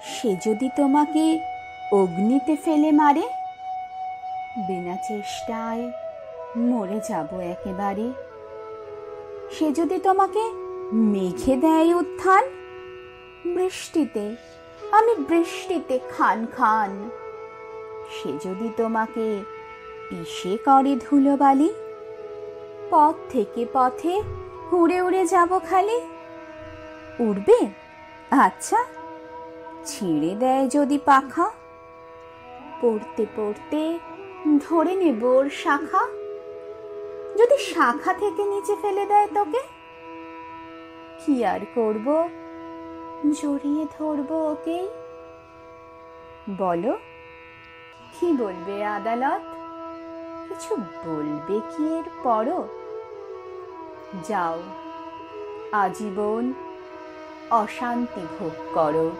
সে যদি তোমাকে অগ্নিতে ফেলে মারে, বিনা চেষ্টায় মরে যাব একেবারে। সে যদি তোমাকে মেঘে দেয় উত্থান, বৃষ্টিতে আমি বৃষ্টিতে খান খান। সে যদি তোমাকে পিষে করে ধুলোবালি, পথ থেকে পথে উড়ে উড়ে যাব খালি। উড়বে? আচ্ছা, ছিঁড়ে দেয় যদি পাখা, পড়তে পড়তে ধরে নেব ওর শাখা। যদি শাখা থেকে নিচে ফেলে দেয় তোকে, কি আর করব, জড়িয়ে ধরবো ওকেই। বলো, কি বলবে আদালত? কিছু বলবে কি এর পরও? যাও, আজীবন অশান্তি ভোগ করো।